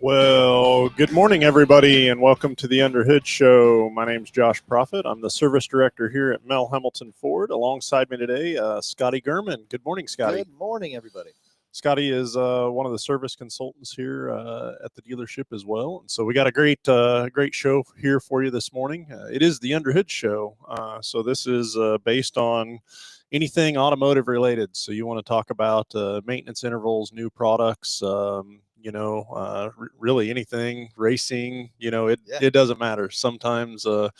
Well, good morning, everybody, and welcome to the Underhood Show. My name's Josh Profit. I'm the service director here at Mel Hamilton Ford. Alongside me today, Scotty Gurman. Good morning, Scotty. Good morning, everybody. Scotty is one of the service consultants here at the dealership as well. And so we got a great show here for you this morning. It is the Underhood Show. So this is based on anything automotive related. So you want to talk about maintenance intervals, new products, really anything, racing, it doesn't matter. Sometimes this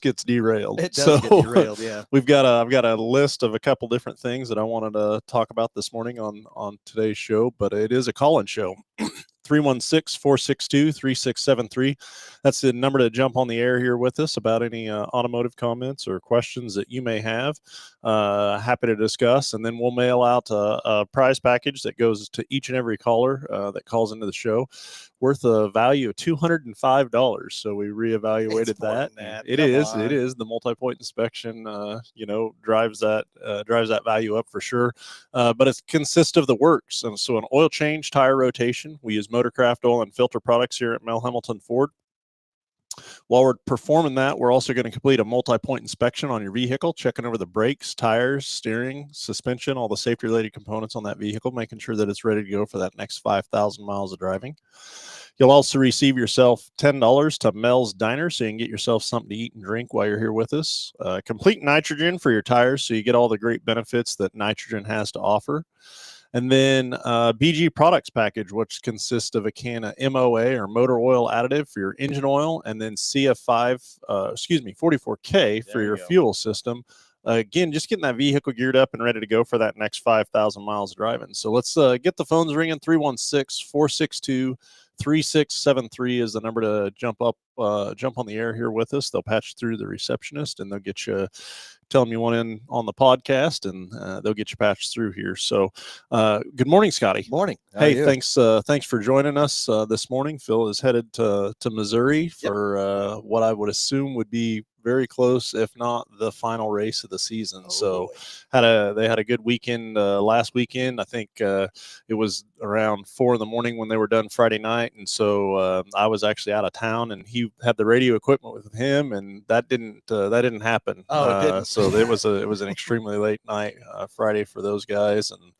gets derailed. It does get derailed, yeah. I've got a list of a couple different things that I wanted to talk about this morning on today's show, but it is a call-in show. 316-462-3673. That's the number to jump on the air here with us about any automotive comments or questions that you may have. Happy to discuss, and then we'll mail out a prize package that goes to each and every caller that calls into the show, worth a value of $205. So we reevaluated that. It is the multi-point inspection. Drives that value up for sure. But it consists of the works, and so an oil change, tire rotation. We use Motorcraft oil and filter products here at Mel Hamilton Ford. While we're performing that, we're also going to complete a multi-point inspection on your vehicle, checking over the brakes, tires, steering, suspension, all the safety-related components on that vehicle, making sure that it's ready to go for that next 5,000 miles of driving. You'll also receive yourself $10 to Mel's Diner, so you can get yourself something to eat and drink while you're here with us. Complete nitrogen for your tires, so you get all the great benefits that nitrogen has to offer. And then BG Products package, which consists of a can of MOA or motor oil additive for your engine oil, and then CF5, 44K for your fuel system. Again, just getting that vehicle geared up and ready to go for that next 5,000 miles driving. So let's get the phones ringing. 316-462-3673 is the number to jump on the air here with us. They'll patch through the receptionist, and they'll get you. Tell them you want in on the podcast, and they'll get you patched through here. So good morning, Scotty. Morning. Hey, thanks for joining us this morning. Phil is headed to Missouri for what I would assume would be very close, if not the final race of the season. They had a good weekend last weekend. I think it was around 4 a.m. when they were done Friday night, and so I was actually out of town, and he had the radio equipment with him, and that didn't happen. It didn't. So it was an extremely late night Friday for those guys, and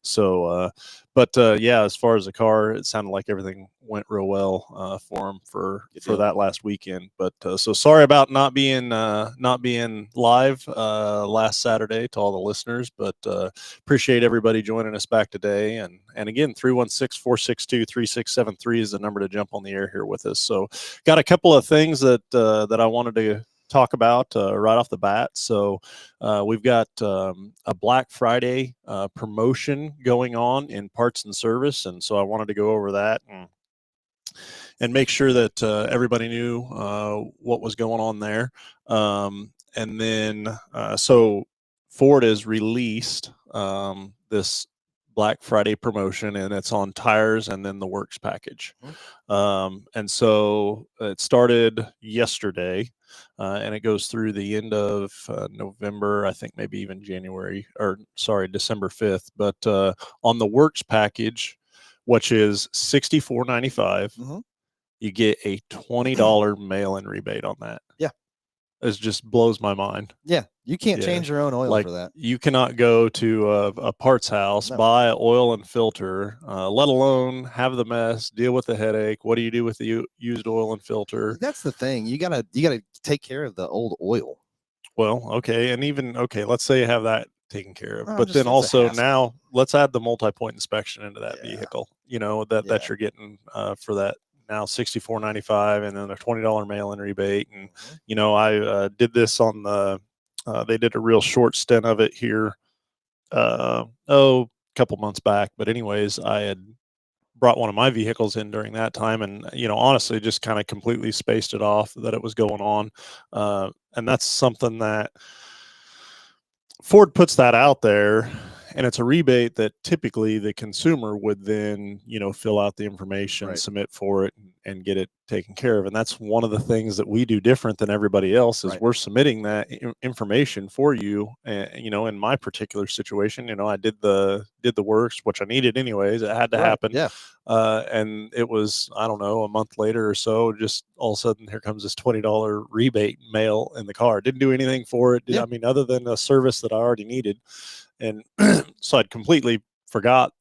so as far as the car, it sounded like everything went real well for him for that last weekend. But so sorry about not being live last Saturday to all the listeners, but appreciate everybody joining us back today. And again, 316-462-3673 is the number to jump on the air here with us. So got a couple of things that I wanted to talk about right off the bat. So we've got a Black Friday promotion going on in parts and service, and so I wanted to go over that and make sure that everybody knew what was going on there. And then so Ford has released this Black Friday promotion, and it's on tires and then the works package. And so it started yesterday, and it goes through the end of November, I think maybe even December 5th. But on the works package, which is $64.95, you get a $20 mail-in rebate on that. Yeah. It just blows my mind. Yeah, you can't change your own oil for that. You cannot go to a parts house, buy oil and filter, let alone have the mess, deal with the headache. What do you do with the used oil and filter? That's the thing. You gotta take care of the old oil. Well, okay, let's say you have that taken care of, but then also now let's add the multi-point inspection into that vehicle. That you're getting for that. Now $64.95, and then a $20 mail-in rebate. And I did this on the they did a real short stint of it here a couple months back, but anyways, I had brought one of my vehicles in during that time, and honestly just kind of completely spaced it off that it was going on. And that's something that Ford puts that out there, and it's a rebate that typically the consumer would then, fill out the information, Right. submit for it, and get it taken care of. And that's one of the things that we do different than everybody else is Right. we're submitting that information for you. And, in my particular situation, I did the works, which I needed anyways. It had to Right. happen. Yeah. And it was, I don't know, a month later or so, just all of a sudden here comes this $20 rebate mail in the car. Didn't do anything for it. Yeah. I mean, other than a service that I already needed. And so I'd completely forgot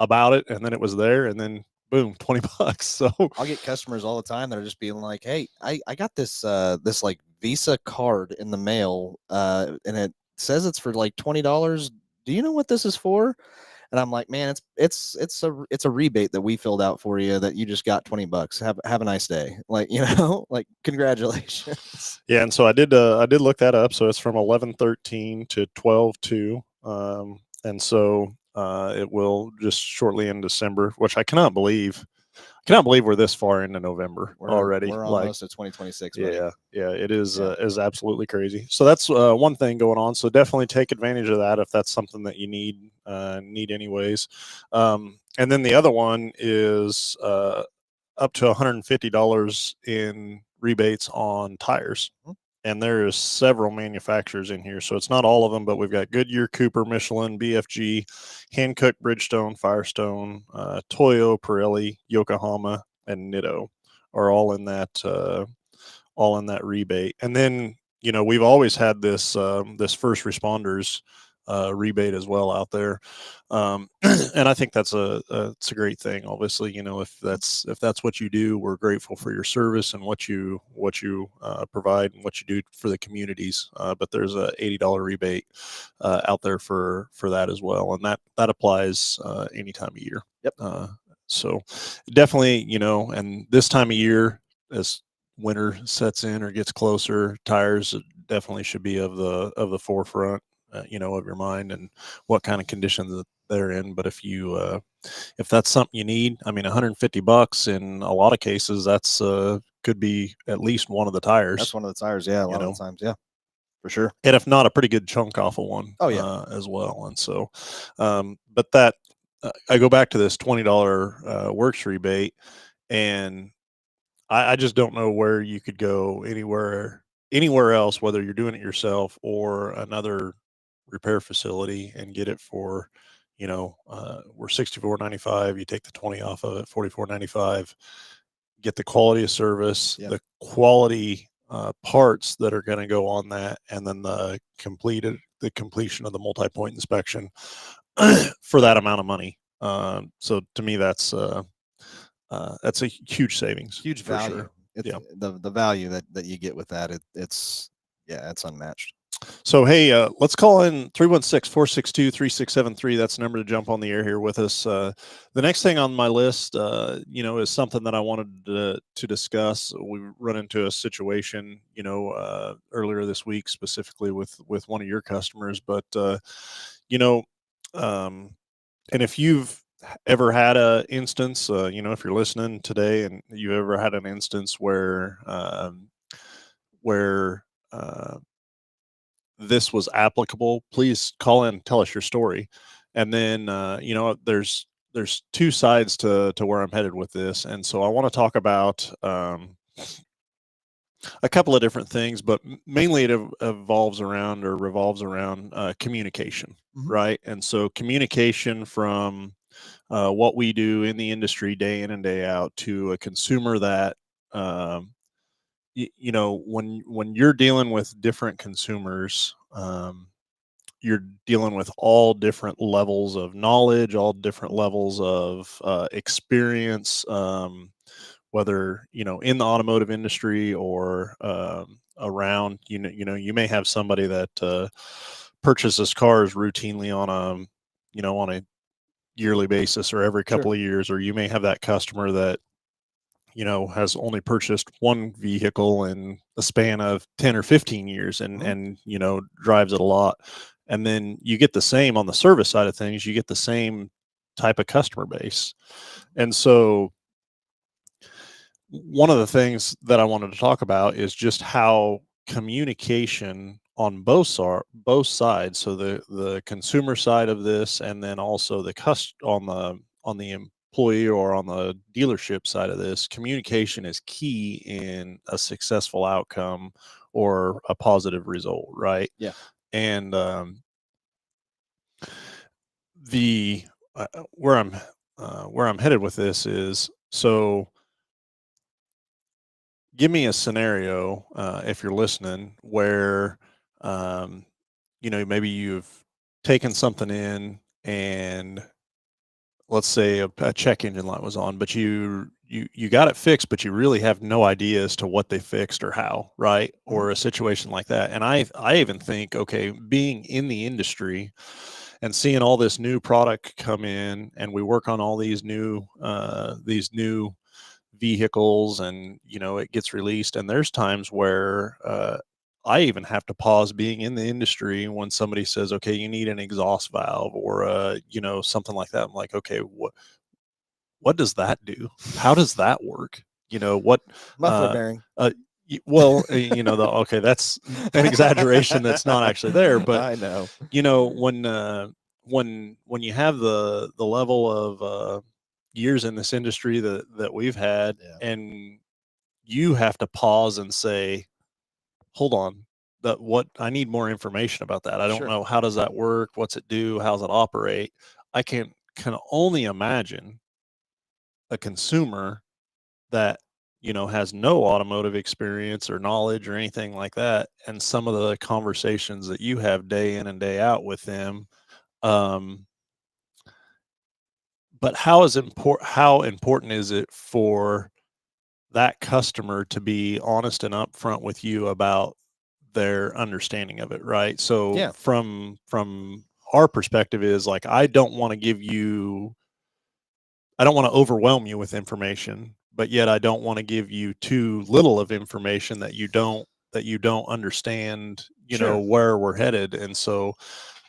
about it. And then it was there, and then boom, $20. So I'll get customers all the time that are just being like, "Hey, I got this this like Visa card in the mail, and it says it's for like $20. Do you know what this is for?" And I'm like, "Man, it's a rebate that we filled out for you that you just got $20. Have a nice day." Like, like congratulations. yeah, and so I did look that up. So it's from 11/13 to 12/2. And so it will just shortly in December, which I cannot believe. I cannot believe we're this far into November already. We're almost at 2026. Buddy. Yeah, it is absolutely crazy. So that's one thing going on. So definitely take advantage of that if that's something that you need anyways. And then the other one is up to $150 in rebates on tires. Mhm. And there is several manufacturers in here. So it's not all of them, but we've got Goodyear, Cooper, Michelin, BFG, Hankook, Bridgestone, Firestone, Toyo, Pirelli, Yokohama, and Nitto are all in that rebate. And then, we've always had this first responders rebate as well out there. And I think it's a great thing. Obviously, if that's what you do, we're grateful for your service and what you provide and what you do for the communities. But there's a $80 rebate out there for that as well, and that applies any time of year. Yep. So definitely, and this time of year, as winter sets in or gets closer, tires definitely should be of the forefront, of your mind and what kind of conditions that they're in. But if that's something you need, I mean, $150 in a lot of cases, that's could be at least one of the tires. That's one of the tires. Yeah. A lot of the times. Yeah, for sure. And if not, a pretty good chunk off of one. Oh, yeah. As well. And so, but that I go back to this $20 works rebate, and I just don't know where you could go anywhere else, whether you're doing it yourself or another repair facility, and get it for, we're $64.95. You take the 20 off of it, $44.95. Get the quality of service, Yep. the quality parts that are going to go on that, and then the completion of the multi-point inspection for that amount of money. So to me, that's a huge savings, Huge for value. sure. It's Yeah. the value that you get with that. It's unmatched. So, hey, let's call in 316-462-3673. That's the number to jump on the air here with us. The next thing on my list, is something that I wanted to discuss. We run into a situation, earlier this week, specifically with one of your customers. But, and if you've ever had a instance, if you're listening today and you ever had an instance where this was applicable, please call in and tell us your story. And then, there's two sides to where I'm headed with this. And so I want to talk about a couple of different things, but mainly it revolves around communication, Mhm. right? And so communication from what we do in the industry day in and day out to a consumer that, when you're dealing with different consumers, you're dealing with all different levels of knowledge, all different levels of experience, whether in the automotive industry or around. You may have somebody that purchases cars routinely on a yearly basis or every couple of years, or you may have that customer that has only purchased one vehicle in a span of 10 or 15 years and drives it a lot. And then you get the same on the service side of things. You get the same type of customer base. And so one of the things that I wanted to talk about is just how communication both sides. So the consumer side of this, and then also on the employee or on the dealership side of this, communication is key in a successful outcome or a positive result, right? Yeah. And the where I'm headed with this is, so give me a scenario, if you're listening, where maybe you've taken something in, and let's say a check engine light was on, but you got it fixed, but you really have no idea as to what they fixed or how, right? Or a situation like that. And I even think, okay, being in the industry and seeing all this new product come in, and we work on all these new vehicles, and it gets released, and there's times where I even have to pause being in the industry when somebody says, okay, you need an exhaust valve or something like that. I'm like, okay, what does that do? How does that work? What Muffler bearing. Okay, that's an exaggeration that's not actually there, but I know. When you have the level of years in this industry that we've had, Yeah. and you have to pause and say, hold on, what I need more information about that. I don't Sure. know, how does that work? What's it do? How's it operate? I can only imagine a consumer that has no automotive experience or knowledge or anything like that, and some of the conversations that you have day in and day out with them. But how important is it for that customer to be honest and upfront with you about their understanding of it, right? So Yeah. from our perspective is like, I don't want to overwhelm you with information, but yet I don't want to give you too little of information that you don't understand, Sure. where we're headed. And so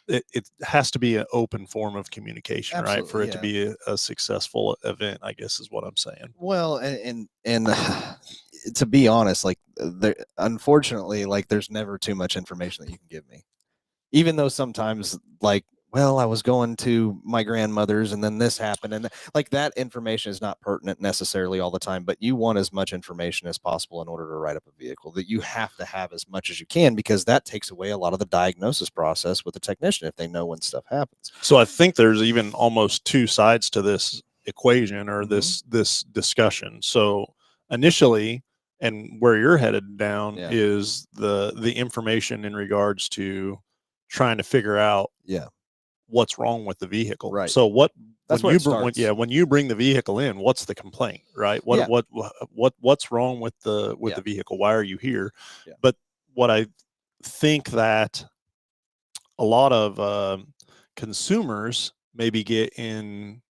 it has to be an open form of communication, right? For Absolutely, it to yeah. be a successful event, I guess is what I'm saying. Well, and to be honest, like there, unfortunately, like there's never too much information that you can give me. Even though sometimes, like, well, I was going to my grandmother's and then this happened, and like that information is not pertinent necessarily all the time. But you want as much information as possible in order to write up a vehicle. That you have to have as much as you can, because that takes away a lot of the diagnosis process with the technician if they know when stuff happens. So I think there's even almost two sides to this equation, or this discussion. So initially, and where you're headed down, Yeah. is the information in regards to trying to figure out what's wrong with the vehicle. Right. So That's where it starts. when you bring the vehicle in, what's the complaint, right? What's wrong with the vehicle? Why are you here? Yeah. But what I think that a lot of consumers maybe get in,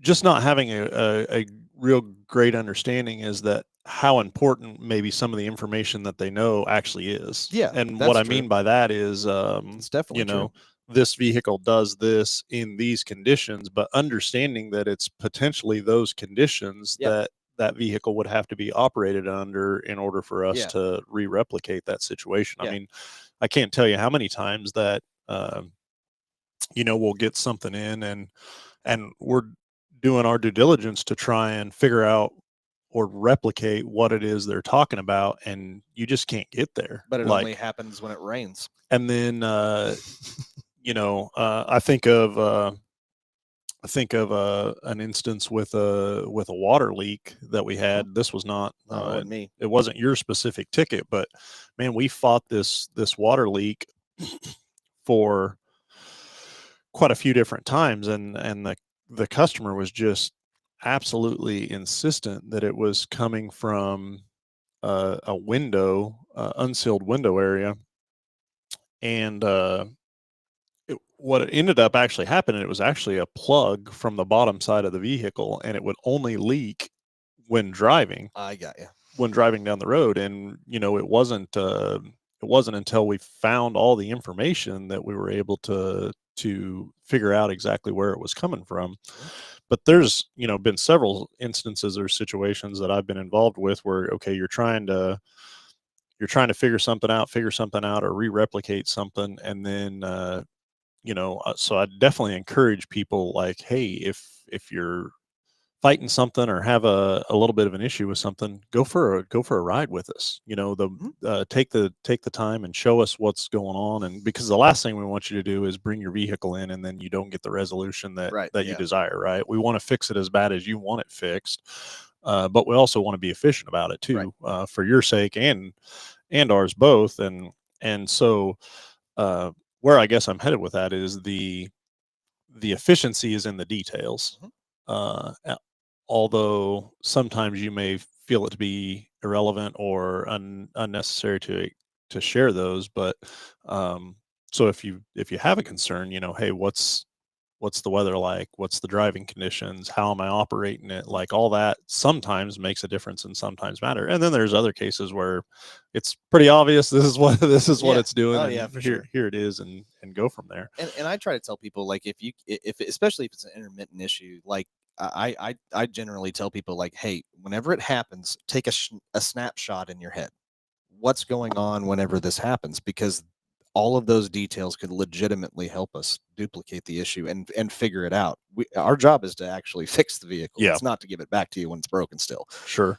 just not having a real great understanding, is that how important maybe some of the information that they know actually is. Yeah, And that's what I true. mean by that is, It's definitely true. this vehicle does this in these conditions, but understanding that it's potentially those conditions that vehicle would have to be operated under in order for us to replicate that situation. I mean, I can't tell you how many times that, we'll get something in, and we're doing our due diligence to try and figure out or replicate what it is they're talking about, and you just can't get there. But it only happens when it rains. And then I think of an instance with a water leak that we had. This was not me. It wasn't your specific ticket, but man, we fought this water leak for quite a few different times, and the customer was just absolutely insistent that it was coming from a window, unsealed window area. And what it ended up actually happening, it was actually a plug from the bottom side of the vehicle, and it would only leak when driving. I got you. When driving down the road. And it wasn't until we found all the information that we were able to figure out exactly where it was coming from. But there's been several instances or situations that I've been involved with where, okay, you're trying to you're trying to figure something out, or re-replicate something, and then so I definitely encourage people, like, hey, if you're fighting something or have a little bit of an issue with something, go for a ride with us. Take the time and show us what's going on, and because the last thing we want you to do is bring your vehicle in and then you don't get the resolution that Right. that you Yeah. desire. Right? We want to fix it as bad as you want it fixed, but we also want to be efficient about it Right. too, for your sake and ours both. And so, uh, where I guess I'm headed with that is the efficiency is in the details. Mhm. Although sometimes you may feel it to be irrelevant or unnecessary to share those, but um, so if you have a concern, hey, what's the weather like? What's the driving conditions? How am I operating it? Like, all that sometimes makes a difference and sometimes matter. And then there's other cases where it's pretty obvious this is what Yeah. it's doing, Oh, and yeah, for here sure. here it is, and go from there. And I try to tell people, like, if especially if it's an intermittent issue, like I generally tell people, like, hey, whenever it happens, take a snapshot in your head. What's going on whenever this happens? Because all of those details could legitimately help us duplicate the issue and figure it out. Our job is to actually fix the vehicle. Yeah. It's not to give it back to you when it's broken still. Sure.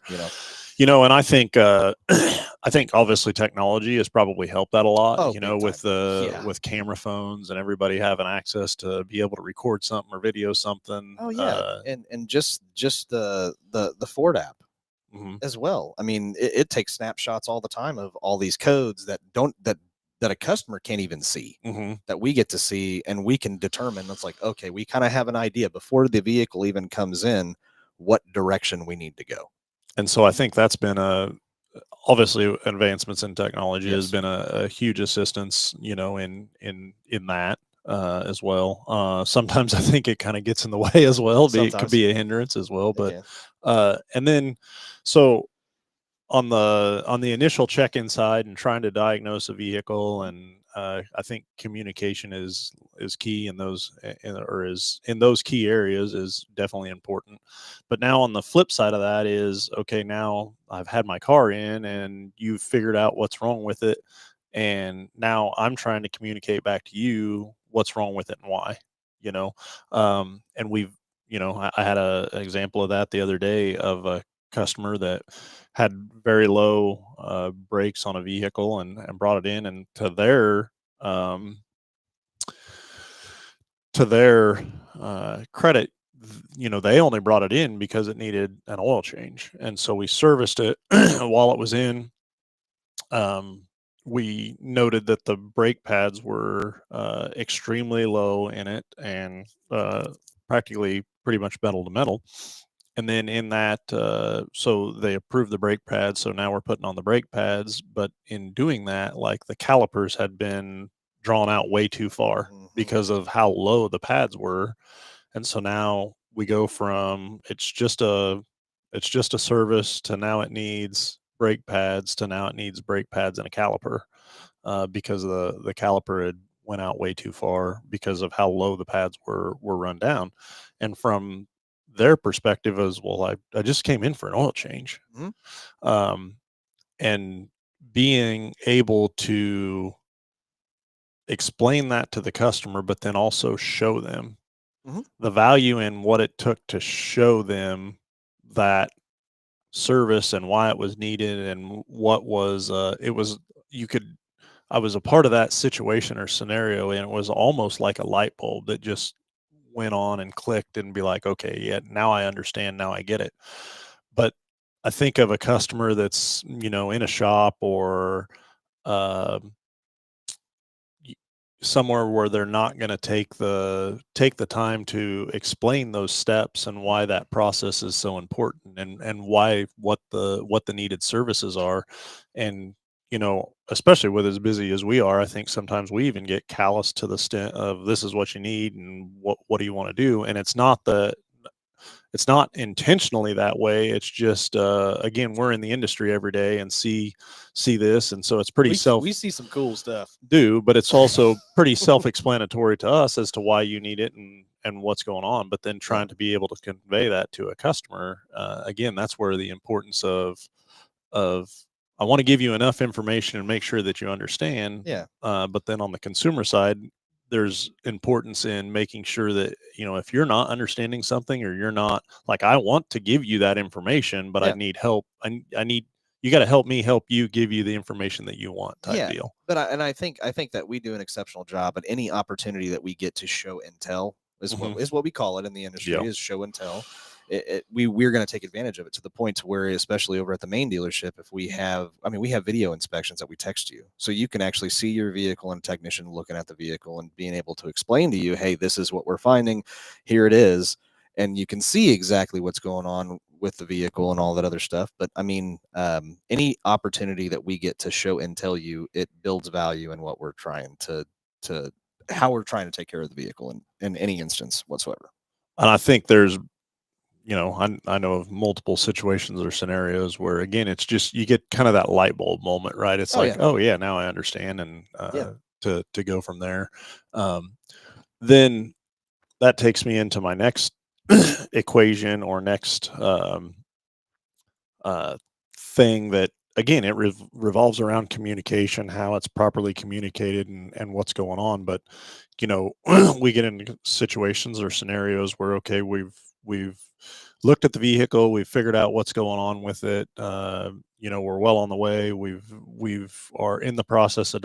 You know. And I think I think obviously technology has probably helped that a lot, Oh, big with time. Yeah. with camera phones and everybody having access to be able to record something or video something. Oh, yeah. And just the Ford app Mhm, as well. I mean, it takes snapshots all the time of all these codes that a customer can't even see, mhm. that we get to see, and we can determine. It's like, okay, we kind of have an idea before the vehicle even comes in what direction we need to go. And so I think that's been obviously advancements in technology has Yes. been a huge assistance, in that, as well. Sometimes I think it kind of gets in the way as well. It could Sometimes be a hindrance as well, it but can. and then so on the initial check-in side and trying to diagnose a vehicle, and I think communication is key in those key areas, is definitely important. But now on the flip side of that is, okay, now I've had my car in and you've figured out what's wrong with it, and now I'm trying to communicate back to you what's wrong with it and why. And I had an example of that the other day of a customer that had very low brakes on a vehicle, and brought it in, and um, to their credit, they only brought it in because it needed an oil change, and so we serviced it while it was in. um, we noted that the brake pads were extremely low in it, and practically pretty much metal to metal. And then in that, so they approved the brake pads. So now we're putting on the brake pads. But in doing that, like, the calipers had been drawn out way too far Mhm. because of how low the pads were. And so now we go from it's just a service to now it needs brake pads to now it needs brake pads and a caliper, because the caliper had went out way too far because of how low the pads were run down. And from their perspective as well, I just came in for an oil change. Mhm. um, and being able to explain that to the customer, but then also show them Mhm. the value in what it took to show them that service and why it was needed, and what was it was you could I was a part of that situation or scenario, and it was almost like a light bulb that just went on and clicked, and be like, okay, yeah, now I understand, now I get it. But I think of a customer that's, in a shop, or um, y- somewhere where they're not going to take the time to explain those steps and why that process is so important, and why what the needed services are. And especially with as busy as we are, I think sometimes we even get callous to the stint of, this is what you need, and what do you want to do. And it's not intentionally that way. It's just, again, we're in the industry every day and see this, and so it's pretty We see some cool stuff. but it's also pretty self-explanatory to us as to why you need it, and what's going on. But then Yeah. trying to be able to convey that to a customer, again, that's where the importance of I want to give you enough information and make sure that you understand. Yeah. But then on the consumer side, there's importance in making sure that, if you're not understanding something, or you're not, like, I want to give you that information, but I Yeah. need help. I need, you got to help me help you give you the information that you want, type Yeah. deal. But I think that we do an exceptional job at any opportunity that we get to show and tell is Mhm. what we call it in the industry, Yeah. is show and tell. We're going to take advantage of it to the point to where, especially over at the main dealership, if we have, we have video inspections that we text you, so you can actually see your vehicle and a technician looking at the vehicle and being able to explain to you, hey, this is what we're finding, here it is, and you can see exactly what's going on with the vehicle and all that other stuff. But any opportunity that we get to show and tell you, it builds value in what we're trying to how we're trying to take care of the vehicle in any instance whatsoever. And I think there's, I know of multiple situations or scenarios where, again, it's just, you get kind of that light bulb moment, right? It's Oh, like, yeah. oh yeah, now I understand. And Yeah. to go from there. Then that takes me into my next equation, or next uh, thing, that, again, it revolves around communication, how it's properly communicated, and what's going on. But we get into situations or scenarios where, okay, we've looked at the vehicle, we've figured out what's going on with it. We're well on the way. We've are in the process of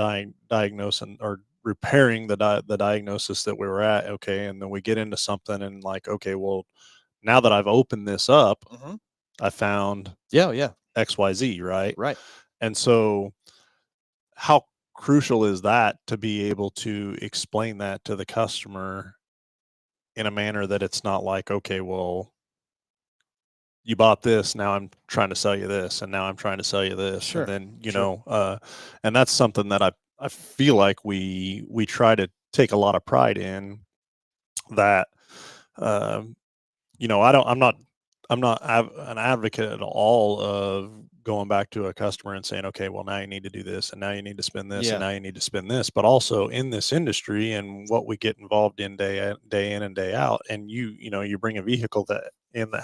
diagnosing or repairing the diagnosis that we were at. Okay, and then we get into something, and, like, okay, well, now that I've opened this up, Mm-hmm. I found Yeah. XYZ, right? Right. And so, how crucial is that to be able to explain that to the customer in a manner that it's not like, okay, well, you bought this, now I'm trying to sell you this, and now I'm trying to sell you this. Sure. And then, Sure. and that's something that I feel like we try to take a lot of pride in, that, um, I'm not an advocate at all of going back to a customer and saying, okay, well, now you need to do this, and now you need to spend this, and Yeah. now you need to spend this. But also, in this industry and what we get involved in day in and day out, and you bring a vehicle that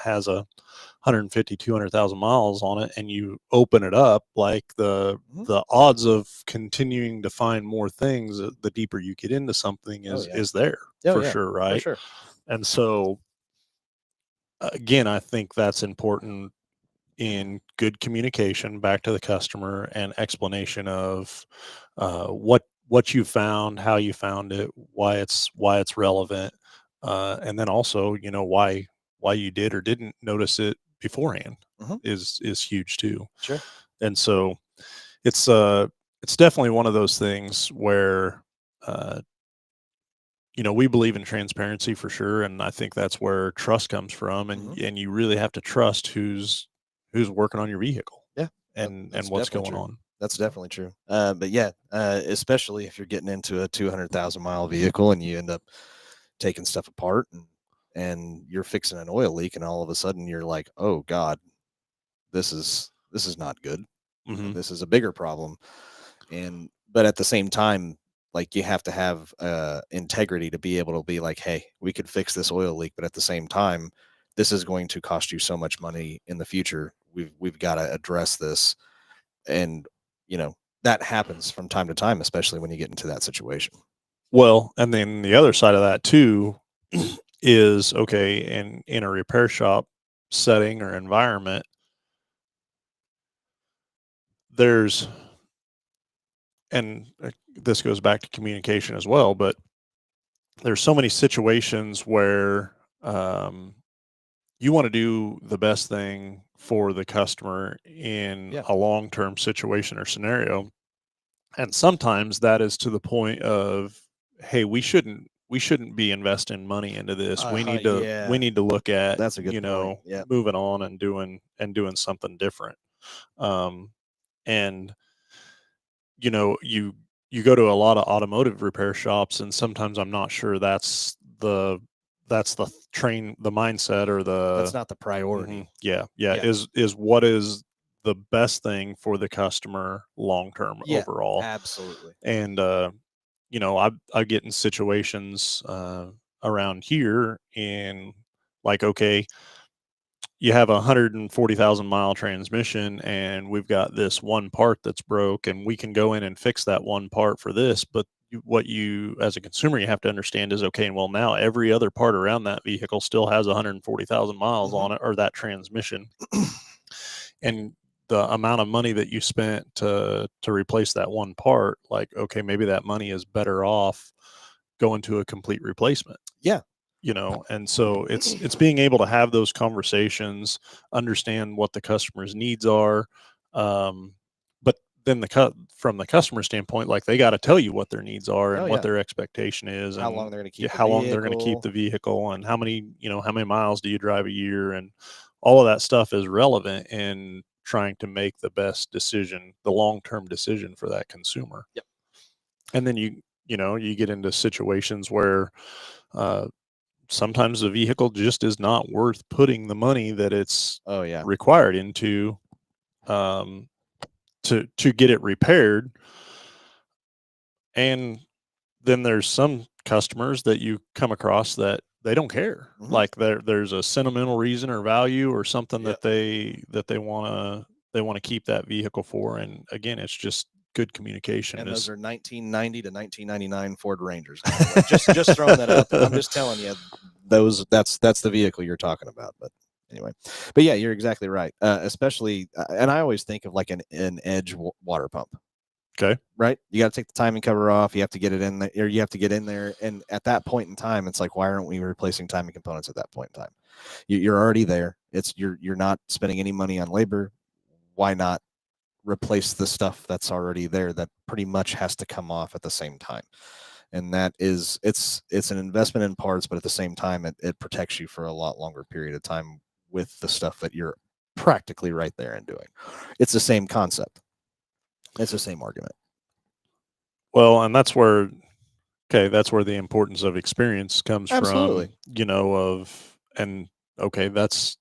has 150, 200,000 miles on it, and you open it up, like, Mhm. the odds of continuing to find more things, the deeper you get into something, Oh, is yeah. is there, Oh, for yeah. sure, For right? sure. And so, again, I think that's important in good communication back to the customer, and explanation of what you found, how you found it, why it's relevant, and then also, why you did or didn't notice it beforehand, Mhm. is huge too. Sure. And so, it's definitely one of those things where, uh, we believe in transparency, for sure, and I think that's where trust comes from, and Mhm. and you really have to trust who's working on your vehicle, Yeah. and That's what's definitely going true. on. That's definitely true. But yeah, especially if you're getting into a 200,000 mile vehicle and you end up taking stuff apart, and you're fixing an oil leak, and all of a sudden you're like, oh God, this is not good. Hmm. This is a bigger problem. But at the same time, like, you have to have integrity to be able to be like, hey, we could fix this oil leak, but at the same time, this is going to cost you so much money in the future. We've got to address this. And that happens from time to time, especially when you get into that situation. Well, and then the other side of that too is, okay, in a repair shop setting or environment, there's and this goes back to communication as well, but there's so many situations where, you want to do the best thing for the customer in Yeah. a long-term situation or scenario. And sometimes that is to the point of, hey, we shouldn't be investing money into this. We Yeah, need to look at, that's a good point. Yeah. moving on and doing something different. Um, and you go to a lot of automotive repair shops, and sometimes I'm not sure the mindset, or That's the. not the Mhm. priority. Yeah, Yeah. is what is the best thing for the customer long term Yeah. overall. Absolutely. And I get in situations around here, and, like, okay, you have a 140,000 mile transmission and we've got this one part that's broke and we can go in and fix that one part for this. But what you, as a consumer, you have to understand is, okay, well, now every other part around that vehicle still has 140,000 miles on it, or that transmission. And the amount of money that you spent to replace that one part, like, okay, maybe that money is better off going to a complete replacement. Yeah. And so it's being able to have those conversations, understand what the customer's needs are. But then from the customer standpoint, like, they got to tell you what their needs are and what their expectation is, how and long they're going to keep how long they're going to keep the vehicle, and how many miles do you drive a year, and all of that stuff is relevant in trying to make the best decision, the long-term decision for that consumer. Yep. And then you get into situations where sometimes the vehicle just is not worth putting the money that it's required into to get it repaired. And then there's some customers that you come across that they don't care. Like there's a sentimental reason or value or something that they want to keep that vehicle for. And again, it's just good communication. And those are 1990 to 1999 Ford Rangers. just throwing that out there. I'm just telling you, that's the vehicle you're talking about. But anyway, but yeah, you're exactly right. Especially, and I always think of like an Edge water pump. Okay. Right. You got to take the timing cover off. You have to get it in there, or you have to get in there. And at that point in time, it's like, why aren't we replacing timing components at that point in time? You're already there. You're not spending any money on labor. Why not replace the stuff that's already there that pretty much has to come off at the same time? And that is, it's an investment in parts, but at the same time, it protects you for a lot longer period of time with the stuff that you're practically right there and doing. It's the same concept. It's the same argument. Well, and that's where the importance of experience comes from, that's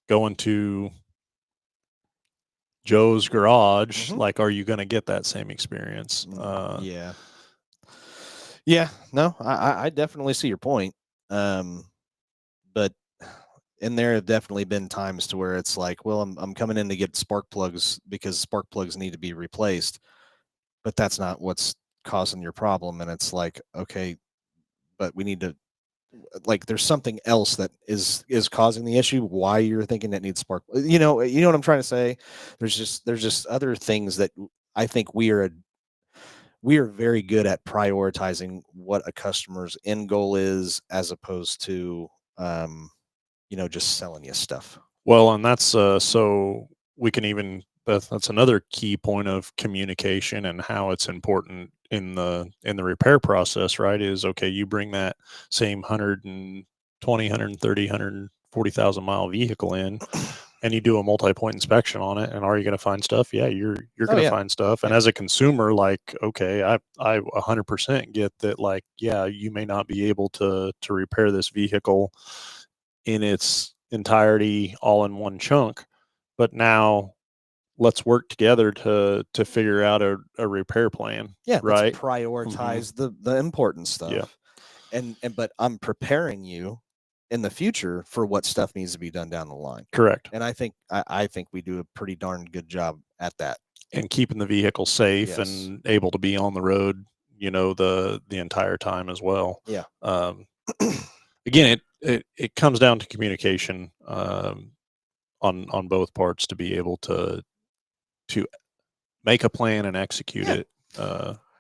going to Joe's garage. Like, are you going to get that same experience? Yeah, no, I definitely see your point. But and there have definitely been times to where it's like, well, I'm coming in to get spark plugs because spark plugs need to be replaced, but that's not what's causing your problem. And it's like, okay, but we need to, like, there's something else that is causing the issue. Why you're thinking it needs spark? You know what I'm trying to say? There's just other things that I think we are very good at prioritizing what a customer's end goal is, as opposed to just selling you stuff. Well, and that's so we can even that's another key point of communication and how it's important in the repair process, right? Is, okay, you bring that same 120, 130, 140,000 mile vehicle in and you do a multi-point inspection on it, and are you going to find stuff? Yeah, you're going to find stuff. And as a consumer, like, okay, I 100% get that, like, yeah, you may not be able to repair this vehicle in its entirety all in one chunk, but now let's work together to figure out a repair plan. Yeah, right. Let's prioritize the important stuff. Yeah. But I'm preparing you in the future for what stuff needs to be done down the line. Correct. And I think we do a pretty darn good job at that. And keeping the vehicle safe and able to be on the road, the entire time as well. Yeah. Again, it comes down to communication on both parts to be able to make a plan and execute it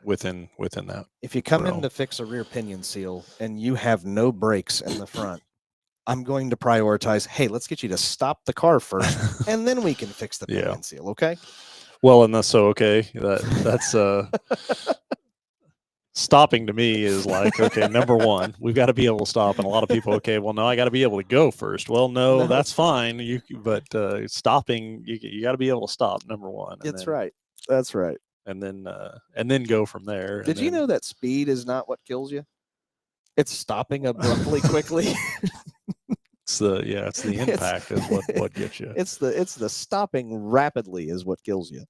within that. If you come in to fix a rear pinion seal and you have no brakes in the front, I'm going to prioritize, hey, let's get you to stop the car first, and then we can fix the pinion seal, okay? Well, and that's okay. That's stopping to me is like, okay, number one, we've got to be able to stop. And a lot of people, okay, well, no, I got to be able to go first. Well, no, that's fine. But stopping, you got to be able to stop, number one. That's right. That's right. And then go from there. Did you know that speed is not what kills you? It's stopping abruptly quickly. It's the impact is what gets you. It's the stopping rapidly is what kills you.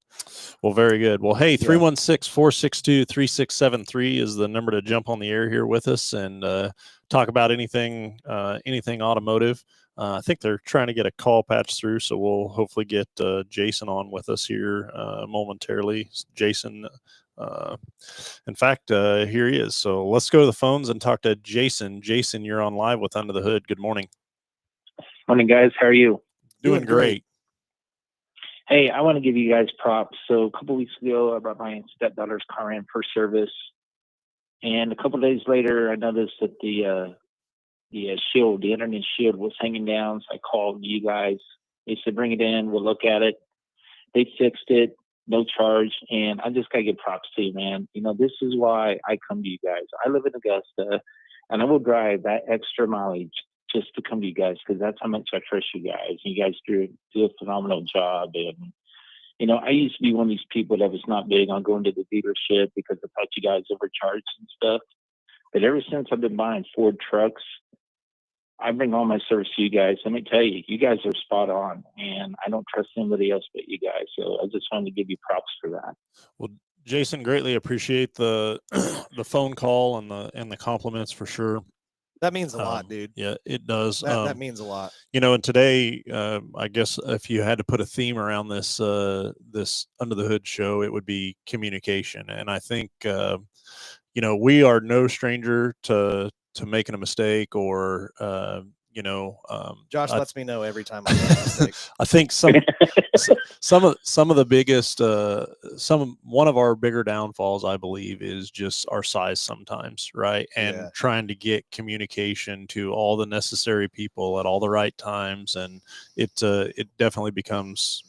Well, very good. Well, hey, Yeah. 316-462-3673 is the number to jump on the air here with us and talk about anything automotive. I think they're trying to get a call patch through, so we'll hopefully get Jason on with us here momentarily. Jason, in fact, here he is. So let's go to the phones and talk to Jason. Jason, you're on live with Under the Hood. Good morning. Morning, guys. How are you? Doing great. Hey, I want to give you guys props. So a couple weeks ago, I brought my stepdaughter's car in for service, and a couple days later, I noticed that the shield, the internet shield, was hanging down. So I called you guys. They said, "Bring it in. We'll look at it." They fixed it, no charge, and I just gotta give props to you, man. You know, this is why I come to you guys. I live in Augusta, and I will drive that extra mileage just to come to you guys because that's how much I trust you guys. You guys do a phenomenal job. And, you know, I used to be one of these people that was not big on going to the dealership because I thought you guys overcharged and stuff. But ever since I've been buying Ford trucks, I bring all my service to you guys. Let me tell you, you guys are spot on, and I don't trust anybody else but you guys. So I just wanted to give you props for that. Well, Jason, greatly appreciate the the phone call and the compliments for sure. That means a lot, dude. Yeah, it does. That means a lot. You know, and today, I guess if you had to put a theme around this this Under the Hood show, it would be communication. And I think you know, we are no stranger to making a mistake or you know, Josh lets me know every time I make a mistake. I think some of the biggest one of our bigger downfalls, I believe, is just our size sometimes, right? And trying to get communication to all the necessary people at all the right times, and it definitely becomes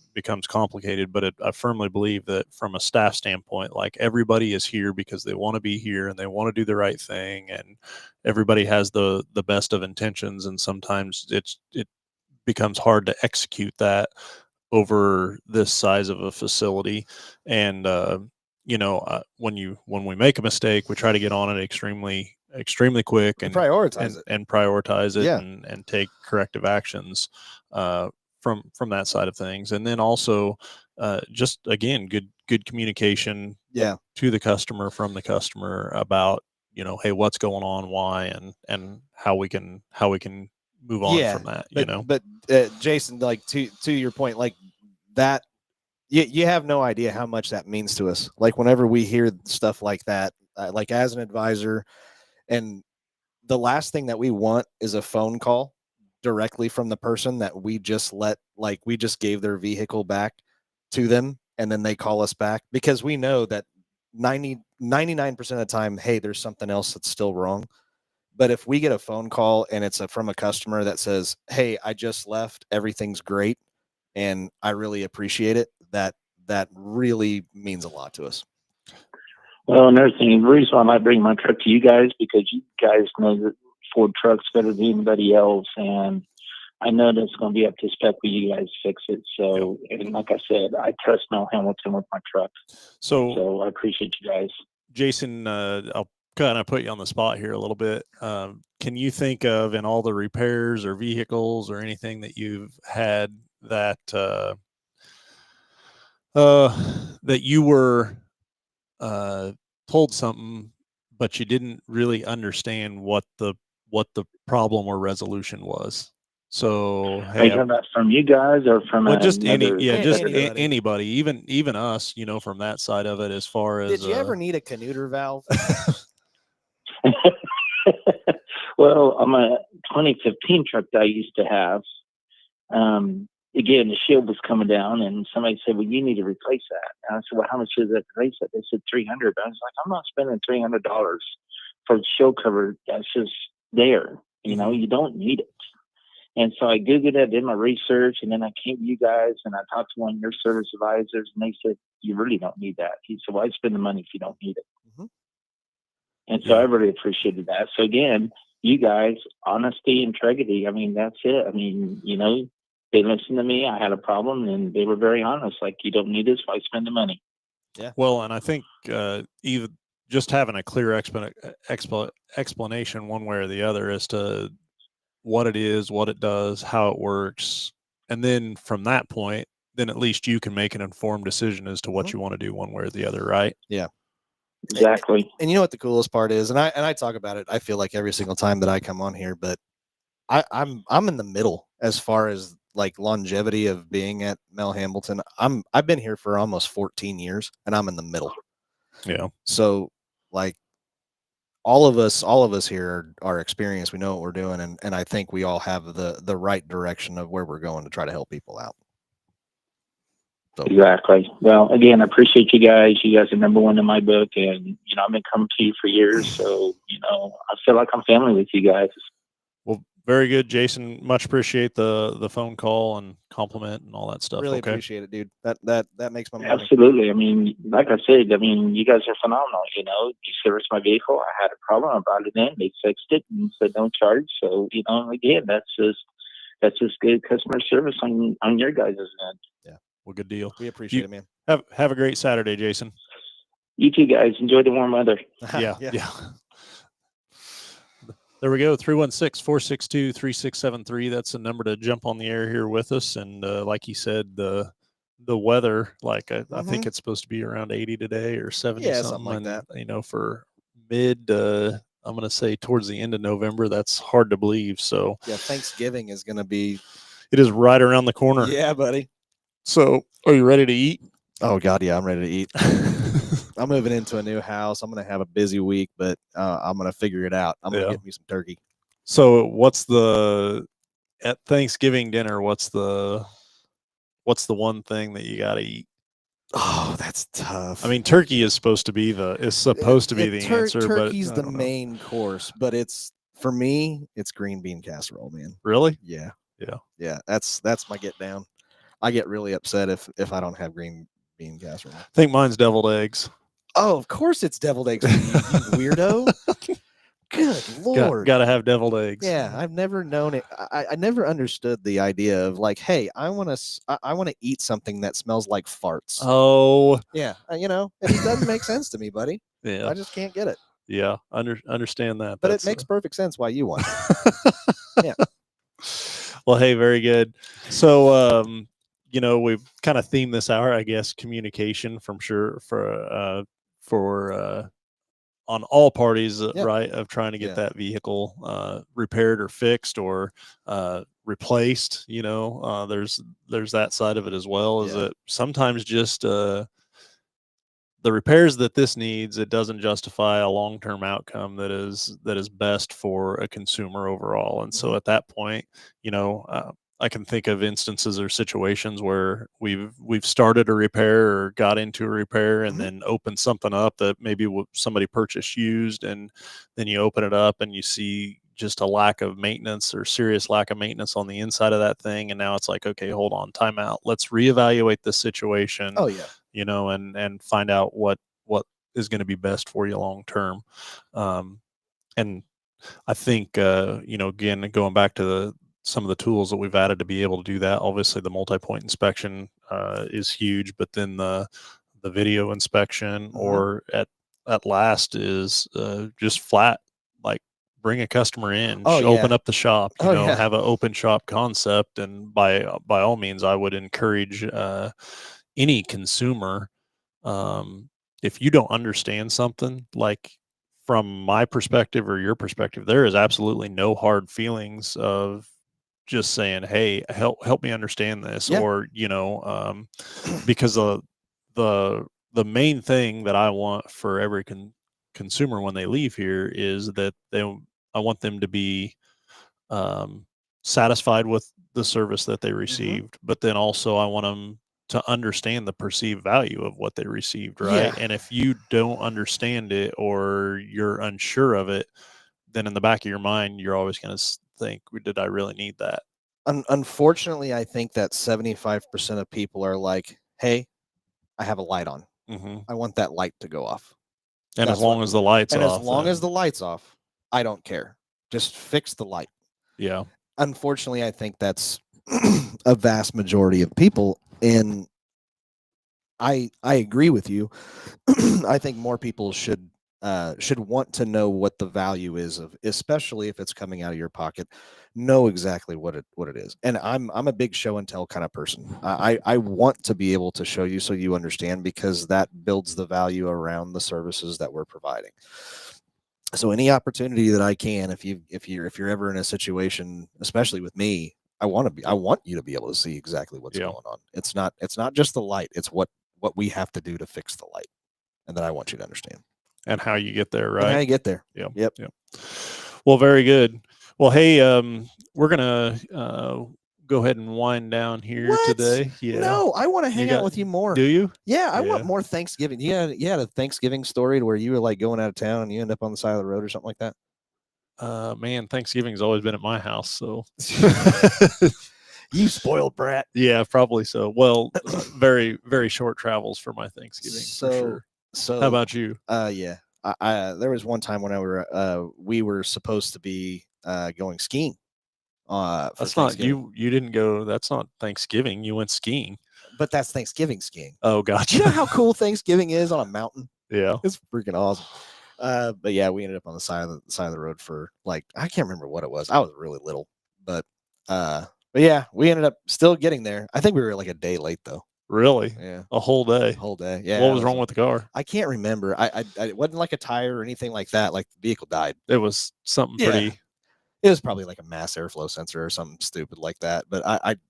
complicated. But I firmly believe that from a staff standpoint, like, everybody is here because they want to be here and they want to do the right thing, and everybody has the best of intentions, and sometimes it becomes hard to execute that over this size of a facility. And you know, when we make a mistake, we try to get on it extremely quick and prioritize it and take corrective actions from that side of things. And then also just again, good communication to the customer, from the customer, about, you know, hey, what's going on, why, and how we can move on from that. But, you know, but Jason, like, to your point, like that, you have no idea how much that means to us. Like, whenever we hear stuff like that, like, as an advisor, and the last thing that we want is a phone call directly from the person that we just gave their vehicle back to them, and then they call us back, because we know that 99% of the time, hey, there's something else that's still wrong. But if we get a phone call and it's from a customer that says, hey, I just left, everything's great, and I really appreciate it, that really means a lot to us. Well, another thing, the reason why I might bring my truck to you guys, because you guys know the Ford trucks better than anybody else, and I know that it's going to be up to spec when you guys fix it. So, and like I said, I trust Mel Hamilton with my truck. So I appreciate you guys. Jason, I'll kind of put you on the spot here a little bit. Can you think of, in all the repairs or vehicles or anything that you've had, that that you were told something but you didn't really understand what the problem or resolution was? So, hey, are you talking about from you guys or from just anybody, even us, you know, from that side of it, as far as did you ever need a Canuter valve? Well, on my 2015 truck that I used to have, again, the shield was coming down, and somebody said, well, you need to replace that. And I said, well, how much is that to replace it? They said $300. I was like, I'm not spending $300 for the shield cover. That's just there. You know, you don't need it. And so I Googled it, did my research, and then I came to you guys, and I talked to one of your service advisors, and they said, you really don't need that. He said, why spend the money if you don't need it? And so I really appreciated that. So again, you guys, honesty, integrity, I mean, that's it. I mean, you know, they listened to me. I had a problem, and they were very honest. Like, you don't need this, why spend the money? Yeah. Well, and I think even just having a clear explanation one way or the other as to what it is, what it does, how it works, and then from that point, then at least you can make an informed decision as to what you want to do one way or the other, right? Exactly. And you know what the coolest part is, and I talk about it, I feel like every single time that I come on here, but I'm in the middle as far as like longevity of being at Mel Hambleton. I've been here for almost 14 years, and I'm in the middle. Yeah. So like all of us here are experienced. We know what we're doing, and I think we all have the right direction of where we're going to try to help people out. So Exactly. Well, again, I appreciate you guys. You guys are number one in my book, and I've been coming to you for years, so I feel like I'm family with you guys. Well, very good, Jason. Much appreciate the phone call and compliment and all that stuff. really okay. appreciate it, dude. That makes my morning. Absolutely. I mean, like I said, you guys are phenomenal. You serviced my vehicle. I had a problem. I brought it in. They fixed it and said don't charge. So, again, that's just good customer service on your guys' end. Yeah. Well, good deal. We appreciate it, man. Have a great Saturday, Jason. You two guys enjoy the warm weather. Yeah. There we go. 316-462-3673. That's the number to jump on the air here with us. And like you said, the weather, like I think it's supposed to be around 80 today or 70, Yeah, something like that. For mid, I'm going to say towards the end of November. That's hard to believe. So Yeah, Thanksgiving is going to be. It is right around the corner. Yeah, buddy. So are you ready to eat? Oh God, yeah, I'm ready to eat. I'm moving into a new house. I'm going to have a busy week, but I'm going to figure it out. I'm going to get me some turkey. So at Thanksgiving dinner, what's the one thing that you got to eat? Oh, that's tough. I mean, turkey is supposed to be the answer, turkey's but the main course, but for me, it's green bean casserole, man. Really? Yeah. Yeah. Yeah. That's my get down. I get really upset if I don't have green bean casserole. I think mine's deviled eggs. Oh, of course it's deviled eggs, you weirdo. Good Lord. Got to have deviled eggs. Yeah, I've never known it. I never understood the idea of like, hey, I want to eat something that smells like farts. Oh. Yeah, it doesn't make sense to me, buddy. Yeah. I just can't get it. Yeah, understand that. But it makes perfect sense why you want it. Yeah. Well, hey, very good. So, we've kind of themed this hour, I guess, communication for on all parties, right, of trying to get that vehicle repaired or fixed or replaced. There's that side of it as well. Is that sometimes just the repairs that this needs, it doesn't justify a long-term outcome that is best for a consumer overall. And so at that point, I can think of instances or situations where we've started a repair or got into a repair and then opened something up that maybe somebody purchased used, and then you open it up and you see just a lack of maintenance or serious lack of maintenance on the inside of that thing. And now it's like, okay, hold on, time out. Let's reevaluate this situation. Oh yeah. And find out what is going to be best for you long term. And I think, again, going back to some of the tools that we've added to be able to do that. Obviously, the multi-point inspection is huge, but then the video inspection, or at last is just flat, like bring a customer in, open up the shop, have an open shop concept. And by all means, I would encourage any consumer, if you don't understand something, like from my perspective or your perspective, there is absolutely no hard feelings of just saying, hey, help me understand this, or because the main thing that I want for every consumer when they leave here is that I want them to be satisfied with the service that they received, but then also I want them to understand the perceived value of what they received, right? And if you don't understand it or you're unsure of it, then in the back of your mind, you're always going to think, did I really need that? Unfortunately, I think that 75% of people are like, hey, I have a light on. I want that light to go off. And as long as the light's off. And as long as the light's off, I don't care. Just fix the light. Yeah. Unfortunately, I think that's a vast majority of people. And I agree with you. I think more people should should want to know what the value is of, especially if it's coming out of your pocket. Know exactly what it is. And I'm a big show and tell kind of person. I want to be able to show you so you understand, because that builds the value around the services that we're providing. So any opportunity that I can, if you're ever in a situation, especially with me, I want you to be able to see exactly what's going on. It's not just the light, it's what we have to do to fix the light, and that I want you to understand. And how you get there, right? And how you get there. Yeah. Yep. Well, very good. Well, hey, we're gonna go ahead and wind down here today. Yeah. No, I want to hang out with you more. Do you? Yeah, I want more Thanksgiving. You had a Thanksgiving story to where you were like going out of town and you end up on the side of the road or something like that. Man, Thanksgiving's always been at my house, so you spoiled brat. Yeah, probably so. Well, very, very short travels for my Thanksgiving. So, for sure. So how about you? Yeah. There was one time when we were supposed to be going skiing. That's not you. You didn't go. That's not Thanksgiving. You went skiing. But that's Thanksgiving skiing. Oh, gotcha. You know how cool Thanksgiving is on a mountain? Yeah, it's freaking awesome. But yeah, we ended up on the side of the road for like, I can't remember what it was. I was really little, but yeah, we ended up still getting there. I think we were like a day late though. Really? Yeah. A whole day. Whole day. Yeah. What was wrong with the car? I can't remember. I it wasn't like a tire or anything like that. Like the vehicle died. It was something pretty. It was probably like a mass airflow sensor or something stupid like that. But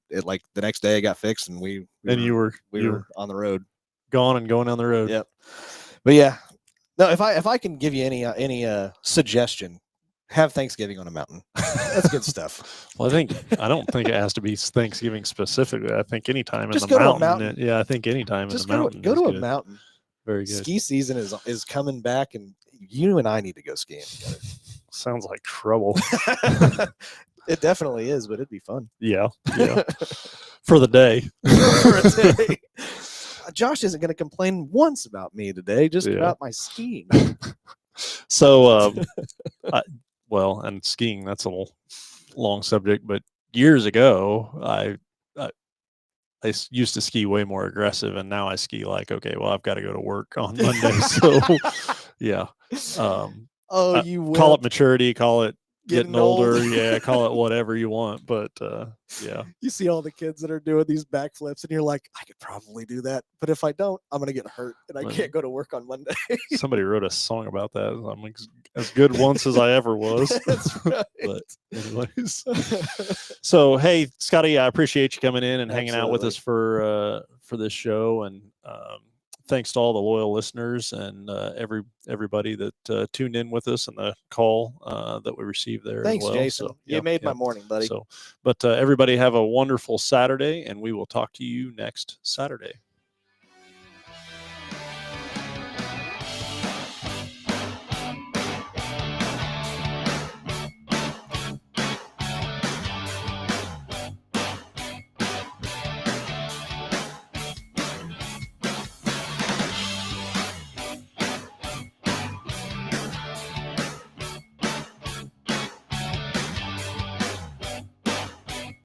it like the next day it got fixed and we were on the road. Gone and going down the road. Yep. But yeah. No, if I can give you any suggestion, have Thanksgiving on a mountain. That's good stuff. Well, I don't think it has to be Thanksgiving specifically. I think anytime just in the go mountain. To a mountain. Yeah, I think anytime just in the mountain. Go to a mountain. Very good. Ski season is coming back, and you and I need to go skiing together. Sounds like trouble. It definitely is, but it'd be fun. Yeah. For the day. For a day. Josh isn't going to complain once about me today, just about my skiing. So, well, and skiing, that's a little long subject, but years ago, I used to ski way more aggressive, and now I ski like, okay, well, I've got to go to work on Monday. So, yeah. You will. Call it maturity, call it getting older. old. Yeah, call it whatever you want. But yeah. You see all the kids that are doing these backflips, and you're like, I could probably do that. But if I don't, I'm going to get hurt, and I can't go to work on Monday. Somebody wrote a song about that. I'm as good once as I ever was. That's right. But anyways. So, hey, Scotty, I appreciate you coming in and hanging out with us for this show. And thanks to all the loyal listeners and everybody that tuned in with us and the call that we received there. Thanks, as well. Jason. So, you made my morning, buddy. So, but everybody have a wonderful Saturday, and we will talk to you next Saturday.